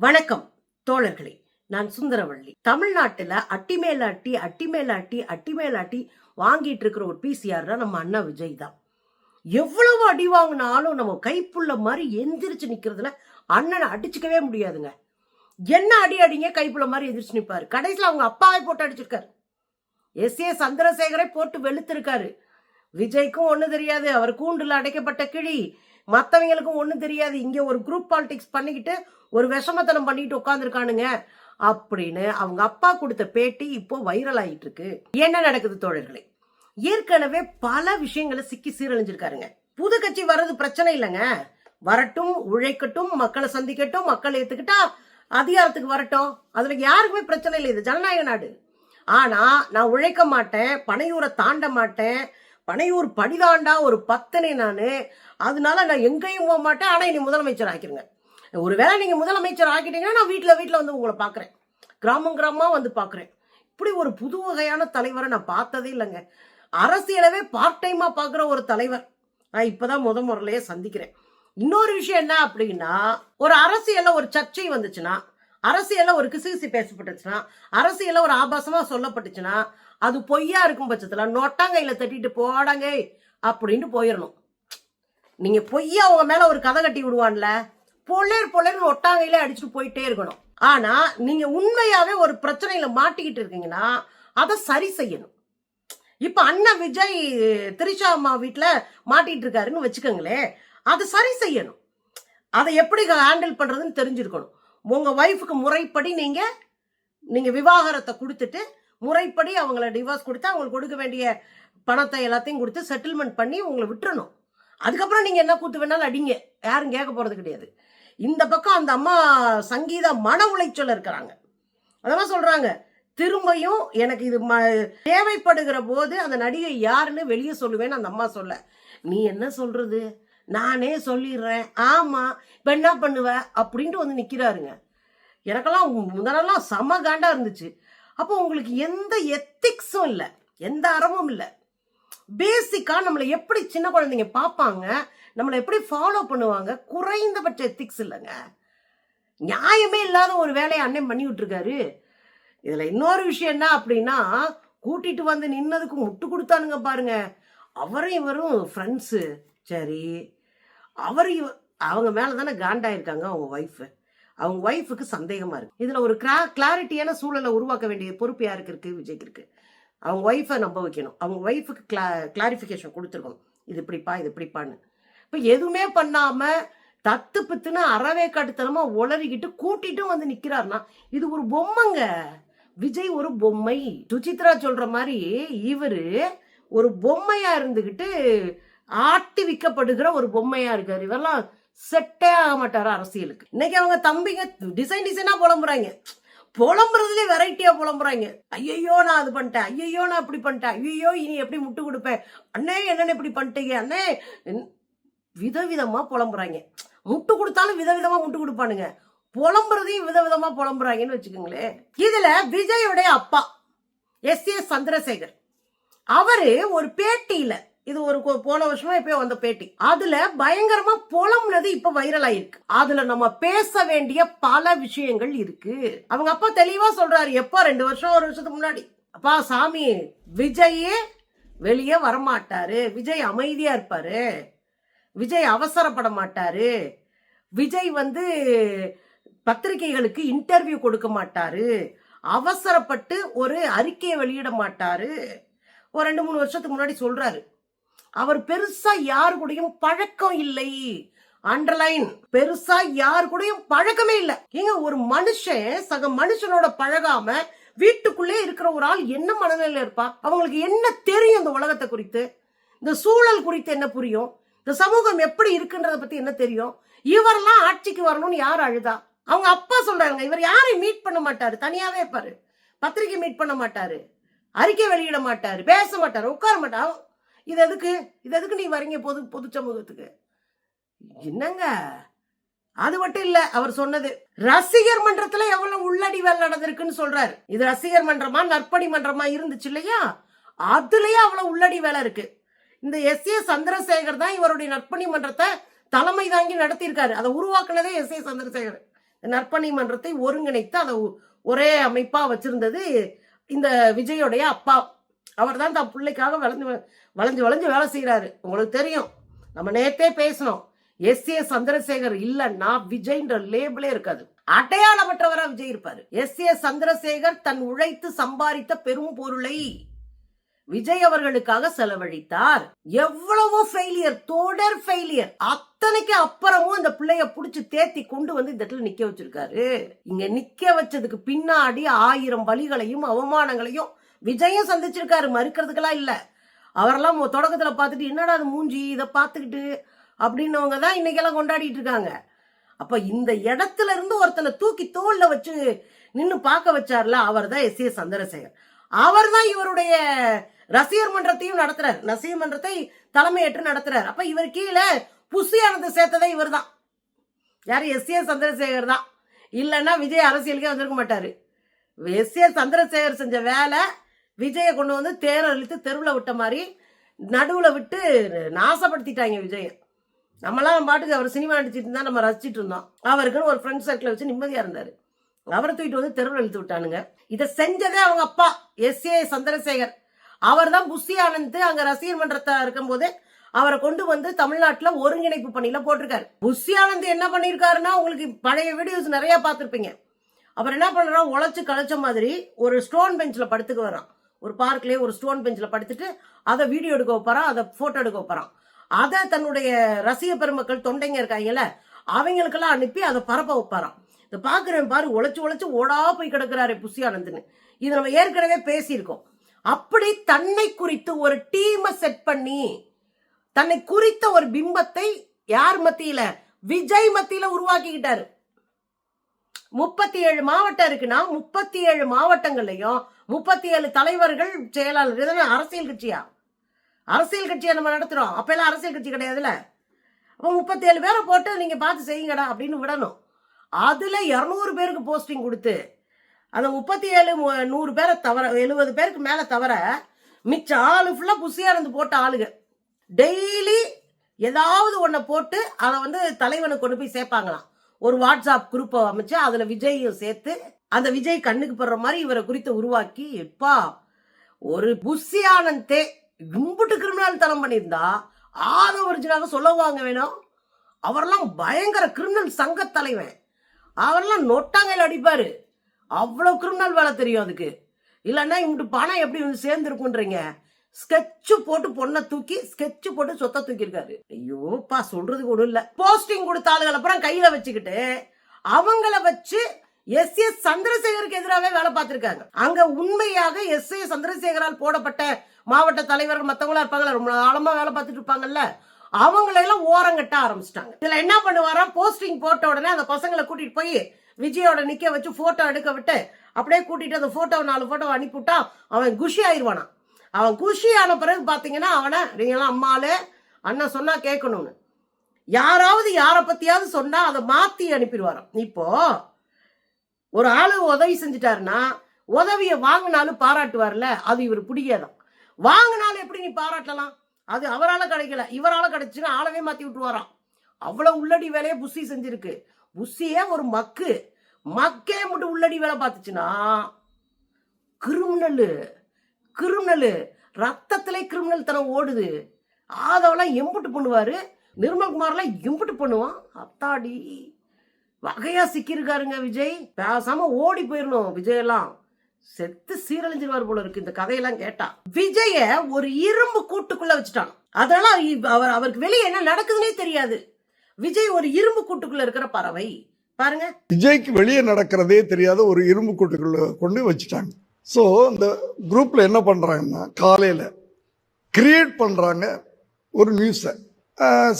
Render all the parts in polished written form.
வணக்கம் தோழர்களே, நான் சுந்தரவள்ளி. தமிழ்நாட்டுல அட்டி மேல அட்டி அட்டி மேல அட்டி அட்டி மேல அட்டி வாங்கிட்டு இருக்கிற ஒரு பிசிஆர் தான் நம்ம அண்ணா விஜய் தான். எவ்வளவு அடி வாங்கினாலும் நம்ம கைப்புள்ள மாதிரி எந்திரிச்சு நிக்கிறதுல அண்ணனை அடிச்சுக்கவே முடியாதுங்க. என்ன அடி அடிங்க கைப்புள்ள மாதிரி எந்திரிச்சு நிப்பாரு. கடைசியில் அவங்க அப்பாவை போட்டு அடிச்சிருக்காரு. ஏ சந்திரசேகரை போட்டு வெளுத்திருக்காரு. விஜய்க்கும் ஒண்ணு தெரியாது, அவர் கூண்டுல அடைக்கப்பட்ட கிழி. மற்றவங்களுக்கும் ஒன்றும் தெரியாது. இங்கே ஒரு குரூப் பாலிடிக்ஸ் பண்ணிக்கிட்டு ஒரு விஷமத்தனம் பண்ணிட்டு உட்காந்துருக்கானுங்க அப்படின்னு அவங்க அப்பா கொடுத்த பேட்டி இப்போ வைரல் ஆகிட்டு இருக்கு. என்ன நடக்குது தோழர்களே? ஏற்கனவே பல விஷயங்களை சிக்கி சீரழிஞ்சிருக்காருங்க. புது கட்சி வர்றது பிரச்சனை இல்லைங்க, வரட்டும், உழைக்கட்டும், மக்களை சந்திக்கட்டும், மக்கள் ஏத்துக்கிட்டா அதிகாரத்துக்கு வரட்டும், அதுல யாருக்குமே பிரச்சனை இல்லை. இது ஜனநாயக நாடு. ஆனா நான் உழைக்க மாட்டேன், பனையூரை தாண்ட மாட்டேன், பனையூர் படிதாண்டா ஒரு பத்தனை நானு, அதனால நான் எங்கேயும் போக மாட்டேன், ஆனா இனி முதலமைச்சர் ஆக்கிருங்க. ஒருவேளை நீங்க முதலமைச்சர் ஆக்கிட்டீங்கன்னா நான் வீட்டுல வந்து உங்களை பாக்குறேன், கிராமமா வந்து பாக்குறேன். இப்படி ஒரு புது வகையான தலைவரை நான் பார்த்ததே இல்லைங்க. அரசியலவே பார்ட் டைமா பாக்குற ஒரு தலைவர் நான் இப்பதான் முறையிலேயே சந்திக்கிறேன். இன்னொரு விஷயம் என்ன அப்படின்னா, ஒரு அரசியல்ல ஒரு சர்ச்சை வந்துச்சுன்னா, அரசியல்ல ஒரு கிசுகிசு பேசப்பட்டுச்சுன்னா, அரசியல்ல ஒரு ஆபாசமா சொல்லப்பட்டுச்சுன்னா, அது பொய்யா இருக்கும் பட்சத்துல நொட்டாங்கையில தட்டிட்டு போடாங்க அப்படின்னு போயிடணும். நீங்க பொய்யா உங்க மேல ஒரு கதை கட்டி விடுவான்ல, பொள்ளேர் ஒட்டாங்கையில அடிச்சுட்டு போயிட்டே இருக்கணும். ஆனா நீங்க உண்மையாவே ஒரு பிரச்சனையில மாட்டிக்கிட்டு இருக்கீங்கன்னா அதை சரி செய்யணும். இப்ப அண்ணன் விஜய் திரிஷா அம்மா வீட்டுல மாட்டிட்டு இருக்காருன்னு வச்சுக்கோங்களேன், அதை சரி செய்யணும். அதை எப்படி ஹேண்டில் பண்றதுன்னு தெரிஞ்சிருக்கணும். உங்க ஒய்ஃபுக்கு முறைப்படி நீங்க விவாகரத்தை கொடுத்துட்டு முறைப்படி அவங்கள டிவோர்ஸ் கொடுத்து அவங்களுக்கு கொடுக்க வேண்டிய பணத்தை எல்லாத்தையும் கொடுத்து செட்டில்மெண்ட் பண்ணி உங்களை விட்டுறணும். அதுக்கப்புறம் நீங்க என்ன கூத்து வேணாலும் அடிங்க, யாரும் கேட்க போறது கிடையாது. இந்த பக்கம் அந்த அம்மா சங்கீதா மன உளைச்சல் இருக்கிறாங்க. அதெல்லாம் சொல்றாங்க, திரும்பியும் எனக்கு இது தேவைப்படுகிற போது அந்த நடிகை யாருன்னு வெளியே சொல்லுவேன்னு அந்த அம்மா சொல்ல, நீ என்ன சொல்றது, நானே சொல்லிடுறேன், ஆமா இப்ப என்ன பண்ணுவ அப்படின்ட்டு வந்து நிக்கிறாருங்க. எனக்கெல்லாம் முதலெல்லாம் செம காண்டா இருந்துச்சு. அப்போ உங்களுக்கு எந்த எத்திக்ஸும் இல்லை, எந்த அறமும் இல்லை. பேசிக்கா நம்மளை எப்படி சின்ன குழந்தைங்க பார்ப்பாங்க, நம்மளை எப்படி ஃபாலோ பண்ணுவாங்க, குறைந்தபட்ச எத்திக்ஸ் இல்லைங்க. நியாயமே இல்லாத ஒரு வேலையை அண்ணன் பண்ணி விட்டுருக்காரு. இதுல இன்னொரு விஷயம் என்ன அப்படின்னா, கூட்டிட்டு வந்து நின்னதுக்கு முட்டு கொடுத்தானுங்க பாருங்க. அவரும் இவரும் ஃப்ரெண்ட்ஸு. சரி, அவங்க மேலதானே காண்டாயிருக்காங்க அவங்க ஒய்ஃப். அவங்க ஒய்ஃபுக்கு சந்தேகமா இருக்கு. இதுல ஒரு கிளாரிட்டியான சூழலை உருவாக்க வேண்டிய பொறுப்பு யாருக்கு இருக்கு? விஜய்க்கு இருக்கு. அவங்க ஒய்ஃபை நம்ப வைக்கணும், அவங்க ஒய்ஃபுக்கு கிளாரிஃபிகேஷன் கொடுத்துருக்கணும், இது இப்படிப்பா இது இப்படிப்பான்னு. இப்ப எதுவுமே பண்ணாம தத்து பித்துன்னு அறவே கடுத்தனமா உளறிக்கிட்டு கூட்டிட்டும் வந்து நிக்கிறாருன்னா இது ஒரு பொம்மைங்க. விஜய் ஒரு பொம்மை. சுசித்ரா சொல்ற மாதிரி இவரு ஒரு பொம்மையா இருந்துகிட்டு ஆட்டி விற்கப்படுகிற ஒரு பொம்மையா இருக்காரு. இவரெல்லாம் செட்டே ஆக மாட்டாரு அரசியலுக்கு. இன்னைக்கு அவங்க தம்பிங்க டிசைனா புலம்புறாங்க. புலம்புறதுலே வெரைட்டியா புலம்புறாங்க. ஐயோ நான் அது பண்ணிட்டேன், ஐயோ நான் இப்படி பண்ணிட்டேன், ஐயோ இனி எப்படி முட்டு கொடுப்பேன், அண்ணே என்னன்னு இப்படி பண்ணிட்டீங்க அண்ணே, விதவிதமா புலம்புறாங்க. முட்டு கொடுத்தாலும் விதவிதமா முட்டு கொடுப்பானுங்க, புலம்புறதையும் விதவிதமா புலம்புறாங்கன்னு வச்சுக்கோங்களேன். இதுல விஜயோடைய அப்பா ஏ சந்திரசேகர் அவரு ஒரு பேட்டியில, இது ஒரு போன வருஷமா இப்ப வந்த பேட்டி, அதுல பயங்கரமா புலம்புனது இப்ப வைரல் ஆயிருக்கு. அதுல நம்ம பேச வேண்டிய பல விஷயங்கள் இருக்கு. அவங்க அப்பா தெளிவா சொல்றாரு, எப்ப 2 வருஷம் 1 வருஷத்துக்கு முன்னாடி, அப்பா சாமி விஜயே வெளியே வரமாட்டாரு, விஜய் அமைதியா இருப்பாரு, விஜய் அவசரப்பட மாட்டாரு, விஜய் பத்திரிகைகளுக்கு இன்டர்வியூ கொடுக்க மாட்டாரு, அவசரப்பட்டு ஒரு அறிக்கையை வெளியிட மாட்டாரு, ஒரு 2-3 வருஷத்துக்கு முன்னாடி சொல்றாரு. அவர் பெருசா யாரு கூடயும் பழக்கம் இல்லை, அண்டர்லைன், பெருசா யாரு கூடயும் பழக்கமே இல்லை. ஏங்க ஒரு மனுஷன் சக மனுஷனோட பழகாம வீட்டுக்குள்ளே இருக்கிற ஒரு ஆள் என்ன மனநிலையில இருப்பா? அவங்களுக்கு என்ன தெரியும் இந்த உலகத்தை குறித்து, இந்த சூழல் குறித்து என்ன புரியும், இந்த சமூகம் எப்படி இருக்குன்றத பத்தி என்ன தெரியும்? இவரெல்லாம் ஆட்சிக்கு வரணும்னு யார் அழுதா? அவங்க அப்பா சொல்றாங்க, இவர் யாரையும் மீட் பண்ண மாட்டாரு, தனியாவே இருப்பாரு, பத்திரிகை மீட் பண்ண மாட்டாரு, அறிக்கை வெளியிட மாட்டாரு, பேச மாட்டாரு, உட்கார மாட்டாரு. இது எதுக்கு நீ வரீங்க பொது சமூகத்துக்கு? என்னங்க அது மட்டும் இல்ல, அவர் சொன்னது ரசிகர் மன்றத்துல எவ்வளவு உள்ளடி வேலை நடந்திருக்குன்னு சொல்றாரு. இது ரசிகர் மன்றமா நற்பணி மன்றமா இருந்துச்சு இல்லையா, அதுலயே அவ்வளவு உள்ளடி வேலை இருக்கு. இந்த ஏ சந்திரசேகர் தான் இவருடைய நற்பணி மன்றத்தை தலைமை தாங்கி நடத்தியிருக்காரு. அதை உருவாக்குனதே ஏ சந்திரசேகர். நற்பணி மன்றத்தை ஒருங்கிணைத்து அதை ஒரே அமைப்பா வச்சிருந்தது இந்த விஜயோடைய அப்பா. அவர் தான் தன் பிள்ளைக்காக வளைஞ்சு வளைஞ்சு வேலை செய்யறாரு. உங்களுக்கு தெரியும், நம்ம நேத்தே பேசணும், எஸ் ஏ சந்திரசேகர் இல்லைன்னா விஜய்ன்ற லேபிளே இருக்காது. அடையாளமற்றவரா விஜய் இருப்பாரு. எஸ் ஏ சந்திரசேகர் தன் உழைத்து சம்பாதித்த பெரும் பொருளை விஜய் அவர்களுக்காக செலவழித்தார். எவ்வளவோ ஃபெயிலியர், தொடர் ஃபெயிலியர், அத்தனைக்கு அப்புறமும் இந்த பிள்ளைய புடிச்சு தேத்தி கொண்டு வந்து இந்த இடத்துல நிக்க வச்சிருக்காரு. இங்க நிக்க வச்சதுக்கு பின்னாடி 1000 வலிகளையும் அவமானங்களையும் விஜயும் சந்திச்சிருக்காரு, மறுக்கிறதுக்கெல்லாம் இல்ல. அவரெல்லாம் தொடக்கத்துல பார்த்துட்டு என்னடா அது மூஞ்சி இதை பார்த்துக்கிட்டு அப்படின்னவங்க தான் இன்னைக்கெல்லாம் கொண்டாடிட்டு இருக்காங்க. அப்ப இந்த இடத்துல இருந்து ஒருத்தனை தூக்கி தோல்ல வச்சு நின்னு பார்க்க வச்சார்ல, அவர் தான் எஸ் ஏ சந்திரசேகர். அவர் தான் இவருடைய ரசிகர் மன்றத்தையும் நடத்துறாரு, ரசிகர் மன்றத்தை தலைமையேற்று நடத்துறாரு. அப்ப இவர் கீழே புசியானதை சேர்த்ததே இவர் தான். யாரு? எஸ் ஏ சந்திரசேகர் தான். இல்லைன்னா விஜய் அரசியலுக்கே வந்திருக்க மாட்டாரு. எஸ் ஏ சந்திரசேகர் செஞ்ச வேலை விஜயை கொண்டு வந்து தேர் அழித்து தெருவில் விட்ட மாதிரி நடுவில் விட்டு நாசப்படுத்திட்டாங்க விஜய். நம்மளாம் பாட்டுக்கு அவர் சினிமா நடிச்சிட்டு இருந்தா நம்ம ரசிச்சிட்டு இருந்தோம். அவருக்குன்னு ஒரு ஃப்ரெண்ட் சர்க்கிளை வச்சு நிம்மதியா இருந்தாரு. அவரை தூக்கிட்டு வந்து தெருவில் இழுத்து விட்டானுங்க. இதை செஞ்சதே அவங்க அப்பா எஸ் ஏ சந்திரசேகர். அவர் தான் புஷி ஆனந்த் அங்க ரசிகர் மன்றத்தை இருக்கும் போது அவரை கொண்டு வந்து தமிழ்நாட்டுல ஒருங்கிணைப்பு பணியில போட்டிருக்காரு. புஷி ஆனந்த் என்ன பண்ணிருக்காருன்னா, உங்களுக்கு பழைய வீடியோஸ் நிறைய பார்த்திருப்பீங்க. அவர் என்ன பண்றான், உழைச்சு கழிச்ச மாதிரி ஒரு ஸ்டோன் பெஞ்ச்ல படுத்துக்கு வரான். ஒரு பார்க்லயே ஒரு ஸ்டோன் பெஞ்ச்ல படுத்துட்டு அதை வீடியோ எடுக்க வைப்பாரான், அதை போட்டோ எடுக்க வைப்பாரான். அதை தன்னுடைய ரசிக பெருமக்கள் தொண்டைங்க இருக்காங்கல்ல, அவங்களுக்கெல்லாம் அனுப்பி அதை பரப்ப வைப்பாராம். இதை பாக்குறேன் பாரு, உழைச்சு உழைச்சு ஓடா போய் கிடக்குறாரு புஷி ஆனந்த்னு. இது நம்ம ஏற்கனவே பேசியிருக்கோம். அப்படி தன்னை குறித்து ஒரு டீமை செட் பண்ணி தன்னை குறித்த ஒரு பிம்பத்தை யார் மத்தியில, விஜய் மத்தியில உருவாக்கிக்கிட்டாரு. 37 மாவட்டம் இருக்குன்னா 37 மாவட்டங்கள்லயும் 37 தலைவர்கள், செயலாளர். இதெல்லாம் அரசியல் கட்சியா? அரசியல் கட்சியை நம்ம நடத்துறோம். அப்ப எல்லாம் அரசியல் கட்சி கிடையாதுல்ல. அப்ப 37 பேரை போட்டு நீங்க பார்த்து செய்யுங்கடா அப்படின்னு விடணும். அதுல 200 பேருக்கு போஸ்டிங் கொடுத்து அந்த 37 100 பேரை தவிர 70 பேருக்கு மேல தவிர மிச்ச ஆளு ஃபுல்லா புஷியானந்த் போட்ட ஆளுங்க டெய்லி ஏதாவது ஒன்ன போட்டு அதை வந்து தலைவனுக்கு கொண்டு போய் சேர்ப்பாங்களாம். ஒரு வாட்ஸ்அப் குரூப்பை அமைச்சு அதுல விஜயும் சேர்த்து அந்த விஜய் கண்ணுக்கு படுற மாதிரி இவரை குறித்து உருவாக்கி, எப்பா ஒரு புஷி ஆனந்தே கும்பிட்டு கிரிமினல் தனம் பண்ணியிருந்தா ஆதவ ஒரிஜினாக சொல்லவாங்க வேணும். அவரெல்லாம் பயங்கர கிரிமினல் சங்க தலைவன். அவரெல்லாம் நொட்டாங்கையில் அடிப்பாரு. அவ்வளவு கிரிமினல் வேலை தெரியும் அதுக்கு. இல்லைன்னா இவங்க பணம் எப்படி வந்து சேர்ந்துருக்குன்றீங்க. ஸ்கெட்சு போட்டு பொண்ணை தூக்கி ஸ்கெட்சு போட்டு சொத்தை தூக்கியிருக்காரு. ஐயோப்பா, சொல்றதுக்கு ஒண்ணும் இல்ல. போஸ்டிங் கொடுத்த ஆளுகளை அப்புறம் கையில வச்சுக்கிட்டு அவங்கள வச்சு எஸ் ஏ சந்திரசேகருக்கு எதிராகவே வேலை பார்த்திருக்காங்க. அங்க உண்மையாக எஸ் ஏ சந்திரசேகரால் போடப்பட்ட மாவட்ட தலைவர்கள் மத்தவங்களா இருப்பாங்கல்ல, ரொம்ப ஆழமா வேலை பார்த்துட்டு இருப்பாங்கல்ல, அவங்களெல்லாம் ஓரங்கட்ட ஆரம்பிச்சிட்டாங்க. இதுல என்ன பண்ணுவாரா, போஸ்டிங் போட்ட உடனே அந்த பசங்களை கூட்டிட்டு போய் விஜயோட நிக்க வச்சு போட்டோ எடுக்க விட்டு அப்படியே கூட்டிட்டு அந்த போட்டோ 4 போட்டோ அனுப்பிவிட்டா அவன் குஷி ஆயிடுவானா. அவன் குஷி ஆன பிறகு பாத்தீங்கன்னா அவனை நீங்களாம் அம்மாலே அண்ணன் சொன்னா கேட்கணும்னு யாராவது யாரை பத்தியாவது சொன்னா அதை மாத்தி அனுப்பிடுவாராம். இப்போ ஒரு ஆளு உதவி செஞ்சுட்டாருன்னா உதவியை வாங்கினாலும் பாராட்டுவார்ல, அது இவர் பிடிக்காதான். வாங்கினாலும் எப்படி நீ பாராட்டலாம்? அது அவரால கிடைக்கல, இவரால கிடைச்சுன்னா ஆளவே மாத்தி விட்டுருவாராம். அவ்வளவு உள்ளடி வேலையை புஷி செஞ்சிருக்கு. புஷியே ஒரு மக்கே மட்டும் உள்ளடி வேலை பார்த்துச்சுன்னா கிரிமினலு ரத்தத்திலே கிரிமினல் தனம் ஓடுது. ஆதவெல்லாம் எம்புட்டு பண்ணுவாரு, நிர்மல்குமார்லாம் எம்புட்டு பண்ணுவான். அத்தாடி வகையா சிக்கிருக்காருங்க விஜய். பேசாம ஓடி போயிடணும். விஜய் எல்லாம் செத்து சீரழிஞ்சிருவார் போல இருக்கு இந்த கதையெல்லாம் கேட்டா. விஜய ஒரு இரும்பு கூட்டுக்குள்ள வச்சுட்டான். அதனால அவருக்கு வெளியே என்ன நடக்குதுன்னே தெரியாது. விஜய் ஒரு இரும்பு கூட்டுக்குள்ள இருக்கிற பறவை பாருங்க. விஜய்க்கு வெளியே நடக்கிறதே தெரியாத ஒரு இரும்பு கூட்டுக்குள்ள கொண்டு வச்சுட்டாங்க. ஸோ இந்த குரூப்ல என்ன பண்றாங்கன்னா, காலையில கிரியேட் பண்றாங்க ஒரு நியூஸை.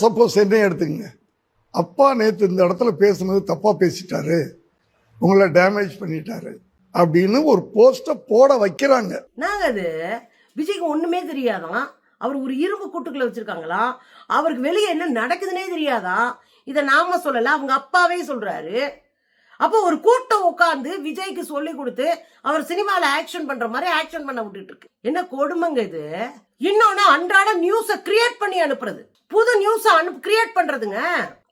சப்போஸ் என்ன எடுத்துங்க, அப்பா நேற்று இந்த இடத்துல பேசுனது தப்பா பேசிட்டாரு, உங்களை டேமேஜ் பண்ணிட்டாரு அப்படின்னு ஒரு போஸ்ட போட வைக்கிறாங்க. நாங்க அது விஜய்க்கு ஒண்ணுமே தெரியாதான். அவர் ஒரு இரும்பு கூட்டுக்குள்ள வச்சிருக்காங்களா, அவருக்கு வெளியே என்ன நடக்குதுன்னே தெரியாதா. இதை நாம சொல்லல, அவங்க அப்பாவே சொல்றாரு. அப்போ ஒரு கூட்டம் உட்கார்ந்து விஜய்க்கு சொல்லி கொடுத்து அவர் சினிமால ஆக்ஷன் பண்ற மாதிரி ஆக்ஷன் பண்ண விட்டுட்டு இருக்கு. என்ன கொடுமைங்க இது. இன்னொன்னு அன்றாட நியூஸ கிரியேட் பண்ணி அனுப்புறது, புது நியூஸ் கிரியேட் பண்றதுங்க.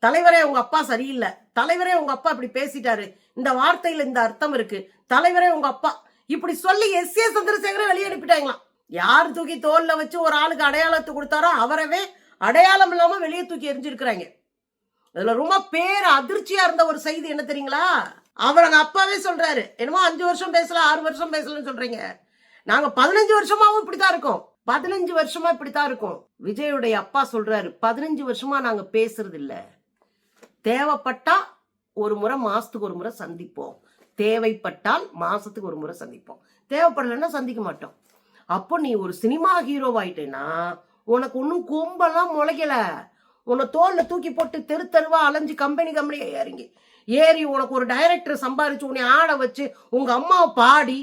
தலைவரே உங்க அப்பா சரியில்லை, தலைவரே உங்க அப்பா இப்படி பேசிட்டாரு, இந்த வார்த்தையில இந்த அர்த்தம் இருக்கு, தலைவரே உங்க அப்பா இப்படி சொல்லி எஸ்.ஏ. சந்திரசேகரை வெளியே அனுப்பிட்டாங்களாம். யார் தூக்கி தோல்ல வச்சு ஒரு ஆளுக்கு அடையாளத்தை கொடுத்தாரோ அவரவே அடையாளம் இல்லாம வெளியே தூக்கி எரிஞ்சிருக்கிறாங்க. அதுல ரொம்ப பேர் அதிர்ச்சியா இருந்த ஒரு செய்தி என்ன தெரியுங்களா? அவரங்க அப்பாவே சொல்றாரு, என்னமோ 5 வருஷம் பேசல 6 வருஷம் பேசலன்னு சொல்றீங்க, நாங்க 15 வருஷமாவும் இப்படித்தான் இருக்கோம், 15 வருஷமா இப்படித்தான் இருக்கும். விஜயுடைய அப்பா சொல்றாரு, 15 வருஷமா நாங்க பேசுறது இல்ல, தேவைப்பட்டா ஒரு முறை மாசத்துக்கு ஒரு முறை சந்திப்போம், தேவைப்பட்டால் மாசத்துக்கு ஒரு முறை சந்திப்போம், தேவைப்படலைன்னா சந்திக்க மாட்டோம். அப்போ நீ ஒரு சினிமா ஹீரோவாயிட்டேன்னா உனக்கு ஒன்னும் கொம்பெல்லாம் முளைக்கல, உன்னை தோல்ல தூக்கி போட்டு தெரு தெருவா அலைஞ்சு கம்பெனி ஏறி உனக்கு ஒரு டைரக்டர் சம்பாரிச்சு உன்னை ஆட வச்சு உங்க அம்மாவை பாடி,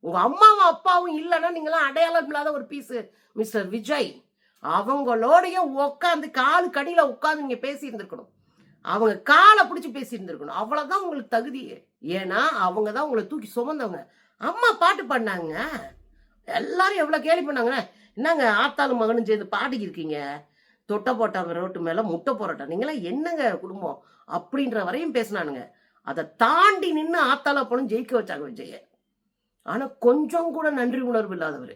உங்க அம்மாவும் அப்பாவும் இல்லைன்னா நீங்களாம் அடையாளம் இல்லாத ஒரு பீஸ் மிஸ்டர் விஜய். அவங்களோடைய உட்காந்து காலு கடியில உட்காந்து நீங்க பேசி இருந்திருக்கணும், அவங்க காலை பிடிச்சி பேசி இருந்திருக்கணும், அவ்வளவுதான் உங்களுக்கு தகுதியே. ஏன்னா அவங்க தான் உங்களை தூக்கி சுமந்தவங்க. அம்மா பாட்டு பாடினாங்க, எல்லாரும் எவ்வளவு கேள்வி பண்ணாங்க, என்னங்க ஆத்தாலும் மகனும் சேர்ந்து பாடிக்கு இருக்கீங்க, தொட்ட போட்டாங்க ரோட்டு மேல முட்டை போராட்டம், நீங்களாம் என்னங்க குடும்பம் அப்படின்ற வரையும் பேசினானுங்க. அதை தாண்டி நின்று ஆத்தால பணம் ஜெயிக்க வச்சாங்க விஜய. ஆனா கொஞ்சம் கூட நன்றி உணர்வு இல்லாதவர்,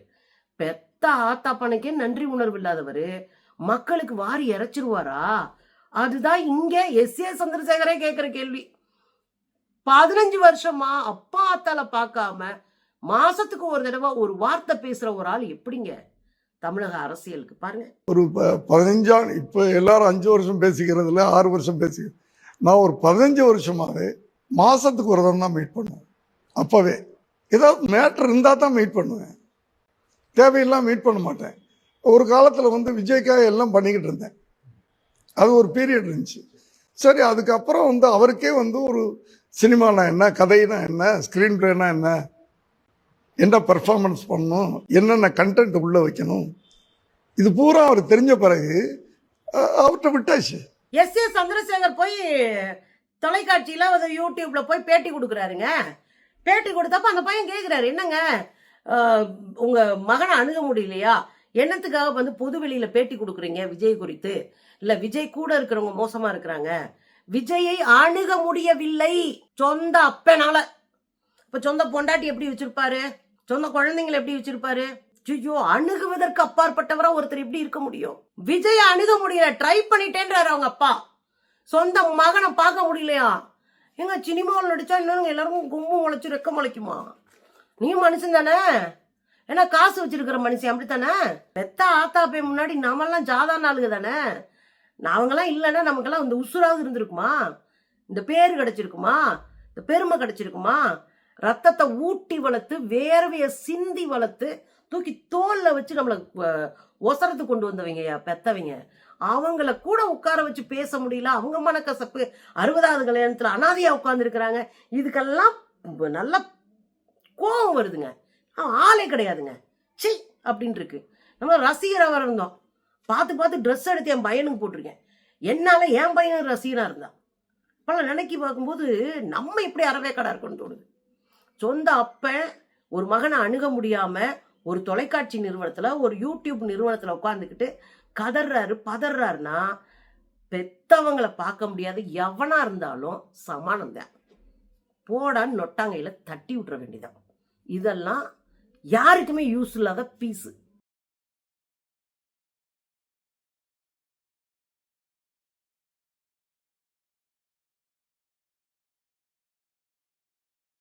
பெத்த ஆத்தா பணக்கே நன்றி உணர்வு இல்லாதவர் மக்களுக்கு வாரி இறைச்சிருவாரா? அதுதான் இங்க எஸ்.ஏ. சந்திரசேகரே கேட்கிற கேள்வி. 15 வருஷமா அப்பா ஆத்தால பார்க்காம மாசத்துக்கு ஒரு தடவை ஒரு வார்த்தை பேசுற ஒரு ஆள் எப்படிங்க தமிழக அரசியலுக்கு? பாருங்க, ஒரு 15 இப்போ எல்லாரும் 5 வருஷம் பேசிக்கிறதுல 6 வருஷம் பேசிக்கிறேன். நான் ஒரு 15 வருஷமாவே மாசத்துக்கு ஒரு தடவை தான் மீட் பண்ணுவேன். அப்பவே ஏதாவது மேட்ரு இருந்தால் தான் மீட் பண்ணுவேன், தேவையெல்லாம் மீட் பண்ண மாட்டேன். ஒரு காலத்தில் வந்து விஜய்க்காக எல்லாம் பண்ணிக்கிட்டு இருந்தேன், அது ஒரு பீரியட் இருந்துச்சு. சரி, அதுக்கப்புறம் வந்து அவருக்கே வந்து ஒரு சினிமானா என்ன, கதைனா என்ன, ஸ்க்ரீன் பிளேனா என்ன பெர்ஃபார்மன்ஸ் பண்ணணும், என்னென்ன கண்டென்ட் உள்ளே வைக்கணும், இது பூரா அவர் தெரிஞ்ச பிறகு அவர்கிட்ட விட்டாச்சு. எஸ்.ஏ. சந்திரசேகர் போய் தொலைக்காட்சியில யூடியூப்ல போய் பேட்டி கொடுக்குறாருங்க. பேட்டி கொடுத்தப்ப அந்த பையன் கேட்கிறாரு, என்னங்க உங்க மகனை அணுக முடியலையா, என்னத்துக்காக வந்து பொது வெளியில பேட்டி கொடுக்குறீங்க விஜய் குறித்து, இல்ல விஜய் கூட இருக்கிறவங்க மோசமா இருக்கிறாங்க, விஜயை அணுக முடியவில்லை சொந்த அப்பனால. இப்ப சொந்த பொண்டாட்டி எப்படி வச்சிருப்பாரு, சொந்த குழந்தைங்களை எப்படி வச்சிருப்பாரு? ஐயோ, அணுகுவதற்கு அப்பாற்பட்டவரா ஒருத்தர் எப்படி இருக்க முடியும்? விஜய் அணுக முடியல, ட்ரை பண்ணிட்டேன்றாரு அவங்க அப்பா. சொந்த மகனை பார்க்க முடியலையா? எங்க சினிமாவில் நடிச்சா இன்னும் எல்லாருக்கும் கும்பு முளைச்சு ரெக்க முளைக்குமா? நீ மனுஷன் தானே, ஏன்னா காசு வச்சிருக்கிற மனுஷன் அப்படித்தானே. பெத்த ஆத்தாப்பை முன்னாடி நாமெல்லாம் சாதாரண ஆளுங்க தானே. அவங்கெல்லாம் இல்லைன்னா நமக்கெல்லாம் இந்த உசுராவது இருந்திருக்குமா, இந்த பேரு கிடைச்சிருக்குமா, இந்த பெருமை கிடைச்சிருக்குமா? ரத்தத்தை ஊட்டி வளர்த்து வேர்வைய சிந்தி வளர்த்து தூக்கி தோல்ல வச்சு நம்மளை ஒசரத்து கொண்டு வந்தவங்க பெத்தவங்க, அவங்கள கூட உட்கார வச்சு பேச முடியல, அவங்க மனக்கசப்பு, 60வது கல்யாணத்துல அனாதையா உட்கார்ந்து இருக்கிறாங்க. இதுக்கெல்லாம் நல்ல கோபம் வருதுங்க. ஆளே கிடையாதுங்க, சி அப்படின்னு இருக்கு. நம்ம ரசிகராக இருந்தோம், பார்த்து ட்ரெஸ் எடுத்து என் பையனுக்கு போட்டிருக்கேன், என்னால என் பையனுக்கு ரசிகரா இருந்தான். இப்பெல்லாம் நினைக்கி பார்க்கும்போது நம்ம இப்படி அறவே கடை இருக்குன்னு தோணுது. சொந்த அப்பன் ஒரு மகனை அணுக முடியாம ஒரு தொலைக்காட்சி நிறுவனத்துல ஒரு யூடியூப் நிறுவனத்துல உட்காந்துக்கிட்டு கதறாரு பதறாருன்னா பெத்தவங்களை பார்க்க முடியாது எவனா இருந்தாலும் சமானம் தான். போடான்னு நொட்டாங்கையில தட்டி விட்டுற வேண்டியதான். இதெல்லாம் யாருக்குமே யூஸ் இல்லாத பீஸு.